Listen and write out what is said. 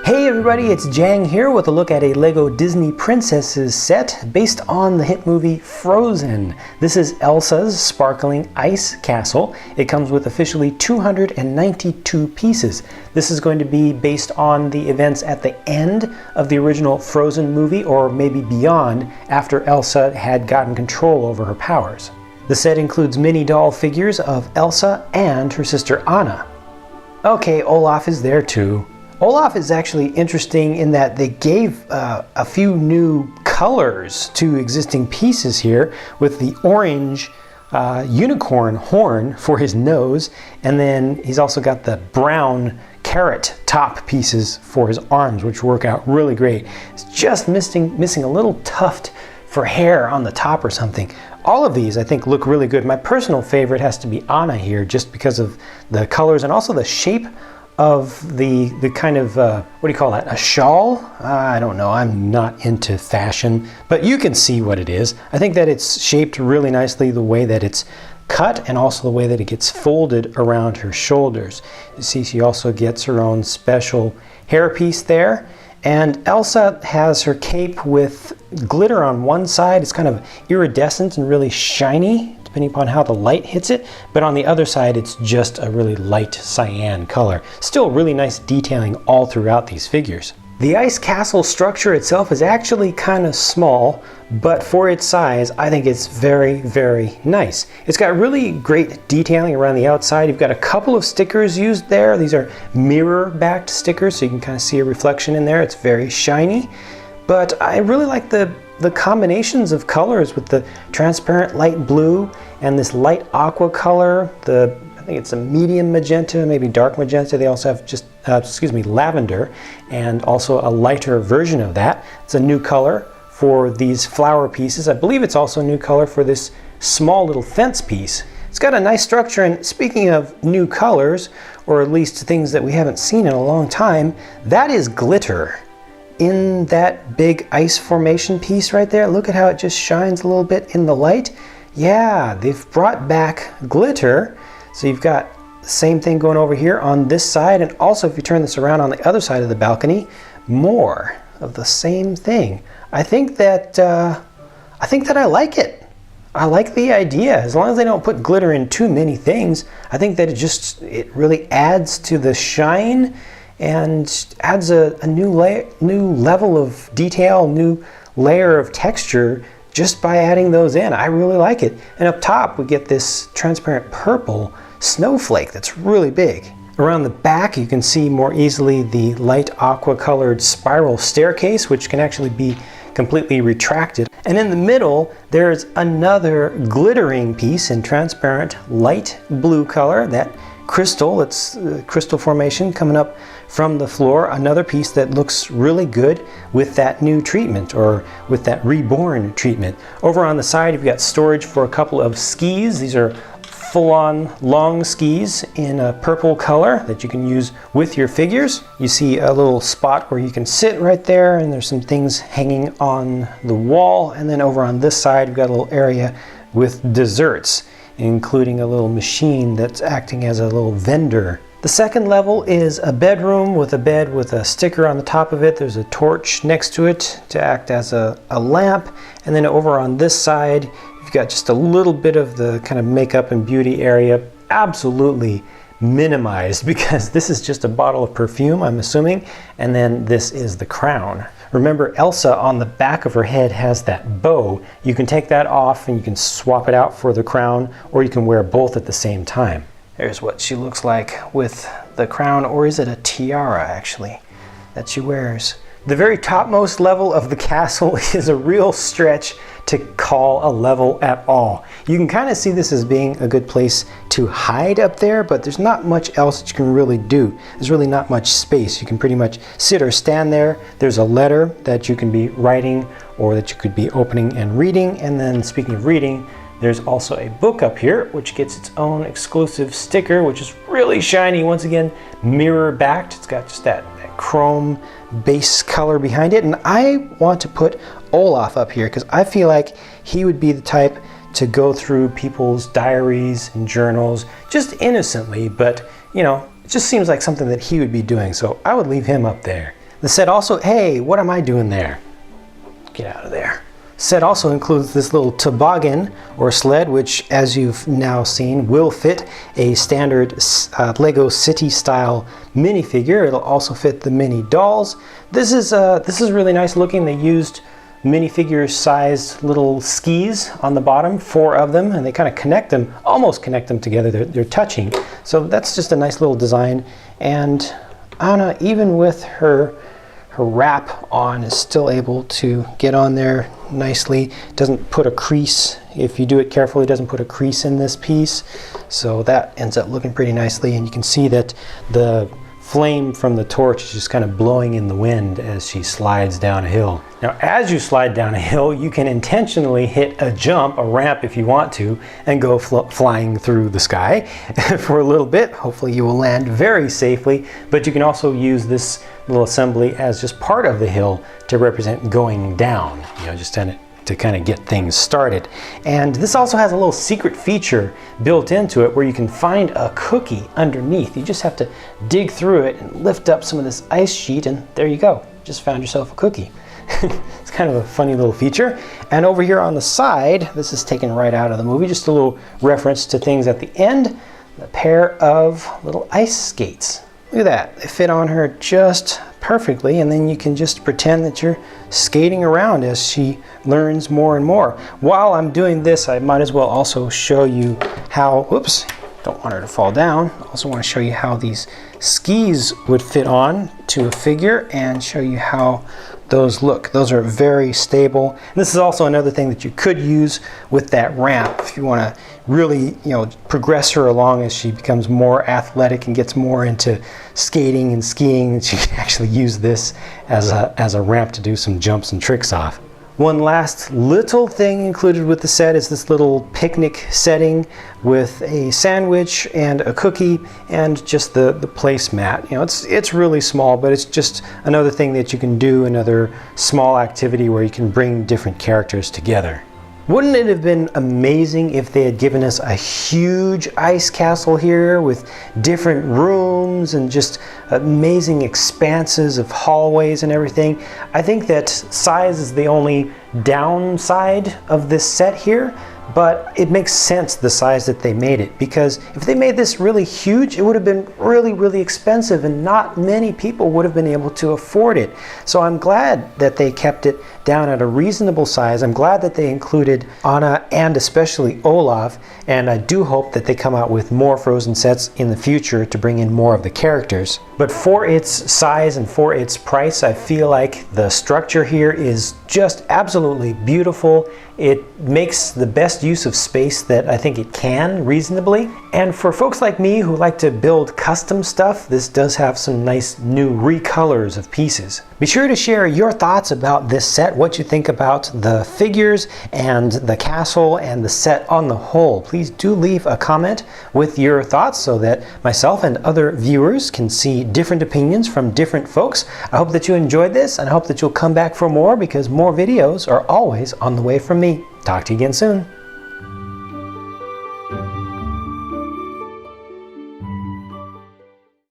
Hey everybody, it's Jang here with a look at a LEGO Disney Princesses set based on the hit movie Frozen. This is Elsa's sparkling ice castle. It comes with officially 292 pieces. This is going to be based on the events at the end of the original Frozen movie, or maybe beyond, after Elsa had gotten control over her powers. The set includes mini doll figures of Elsa and her sister Anna. Okay, Olaf is there too. Olaf is actually interesting in that they gave a few new colors to existing pieces here, with the orange unicorn horn for his nose, and then he's also got the brown carrot top pieces for his arms, which work out really great. It's just missing a little tuft for hair on the top or something. All of these I think look really good. My personal favorite has to be Anna here, just because of the colors and also the shape of the kind of, what do you call that, a shawl? I don't know, I'm not into fashion, but you can see what it is. I think that it's shaped really nicely, the way that it's cut and also the way that it gets folded around her shoulders. You see she also gets her own special hairpiece there. And Elsa has her cape with glitter on one side. It's kind of iridescent and really shiny, depending upon how the light hits it. But on the other side, it's just a really light cyan color. Still really nice detailing all throughout these figures. The ice castle structure itself is actually kind of small, but for its size, I think it's very, very nice. It's got really great detailing around the outside. You've got a couple of stickers used there. These are mirror-backed stickers, so you can kind of see a reflection in there. It's very shiny, but I really like the combinations of colors with the transparent light blue and this light aqua color. I think it's a medium magenta, maybe dark magenta. They also have just, lavender, and also a lighter version of that. It's a new color for these flower pieces. I believe it's also a new color for this small little fence piece. It's got a nice structure, and speaking of new colors, or at least things that we haven't seen in a long time, that is glitter. In that big ice formation piece right there, look at how it just shines a little bit in the light. Yeah, they've brought back glitter. So you've got the same thing going over here on this side, and also if you turn this around on the other side of the balcony, more of the same thing. I think that I like it. I like the idea. As long as they don't put glitter in too many things, I think that it really adds to the shine and adds a new level of detail, new layer of texture just by adding those in. I really like it. And up top we get this transparent purple snowflake that's really big. Around the back you can see more easily the light aqua colored spiral staircase, which can actually be completely retracted. And in the middle there's another glittering piece in transparent light blue color, that crystal, it's crystal formation coming up from the floor. Another piece that looks really good with that new treatment, or with that reborn treatment. Over on the side you've got storage for a couple of skis. These are full-on long skis in a purple color that you can use with your figures. You see a little spot where you can sit right there, and there's some things hanging on the wall. And then over on this side you've got a little area with desserts, including a little machine that's acting as a little vendor. The second level is a bedroom with a bed with a sticker on the top of it. There's a torch next to it to act as a lamp. And then over on this side, you've got just a little bit of the kind of makeup and beauty area, absolutely minimized, because this is just a bottle of perfume, I'm assuming, and then this is the crown. Remember, Elsa on the back of her head has that bow. You can take that off and you can swap it out for the crown, or you can wear both at the same time. There's what she looks like with the crown, or is it a tiara actually, that she wears. The very topmost level of the castle is a real stretch to call a level at all. You can kind of see this as being a good place to hide up there, but there's not much else that you can really do. There's really not much space. You can pretty much sit or stand there. There's a letter that you can be writing, or that you could be opening and reading. And then speaking of reading, there's also a book up here, which gets its own exclusive sticker, which is really shiny. Once again, mirror backed. It's got just that chrome base color behind it. And I want to put Olaf up here because I feel like he would be the type to go through people's diaries and journals just innocently, but you know, it just seems like something that he would be doing. So I would leave him up there. The set also, hey, what am I doing there? Get out of there. Set also includes this little toboggan or sled, which, as you've now seen, will fit a standard Lego City style minifigure. It'll also fit the mini dolls. This is really nice looking. They used minifigure sized little skis on the bottom, 4 of them, and they kind of connect them, almost connect them together. They're touching. So that's just a nice little design. And Anna, even with her wrap on, is still able to get on there nicely. It doesn't put a crease. If you do it carefully, it doesn't put a crease in this piece. So that ends up looking pretty nicely, and you can see that the flame from the torch is just kind of blowing in the wind as she slides down a hill. Now, as you slide down a hill, you can intentionally hit a jump, a ramp if you want to, and go flying through the sky for a little bit. Hopefully you will land very safely, but you can also use this little assembly as just part of the hill to represent going down, you know, just to kind of get things started. And this also has a little secret feature built into it where you can find a cookie underneath. You just have to dig through it and lift up some of this ice sheet, and there you go. Just found yourself a cookie. It's kind of a funny little feature. And over here on the side, this is taken right out of the movie, just a little reference to things at the end, a pair of little ice skates. Look at that, they fit on her just perfectly, and then you can just pretend that you're skating around as she learns more and more. While I'm doing this, I might as well also show you how, whoops, don't want her to fall down. I also want to show you how these skis would fit on to a figure and show you how those look. Those are very stable. And this is also another thing that you could use with that ramp if you want to really, you know, progress her along as she becomes more athletic and gets more into skating and skiing. She can actually use this as a ramp to do some jumps and tricks off. One last little thing included with the set is this little picnic setting with a sandwich and a cookie and just the placemat. You know, it's really small, but it's just another thing that you can do, another small activity where you can bring different characters together. Wouldn't it have been amazing if they had given us a huge ice castle here with different rooms and just amazing expanses of hallways and everything? I think that size is the only downside of this set here, but it makes sense the size that they made it, because if they made this really huge, it would have been really, really expensive and not many people would have been able to afford it. So I'm glad that they kept it down at a reasonable size. I'm glad that they included Anna and especially Olaf, and I do hope that they come out with more Frozen sets in the future to bring in more of the characters. But for its size and for its price, I feel like the structure here is just absolutely beautiful. It makes the best use of space that I think it can reasonably. And for folks like me who like to build custom stuff, this does have some nice new recolors of pieces. Be sure to share your thoughts about this set, what you think about the figures and the castle and the set on the whole. Please do leave a comment with your thoughts so that myself and other viewers can see different opinions from different folks. I hope that you enjoyed this, and I hope that you'll come back for more, because more videos are always on the way from me. Talk to you again soon.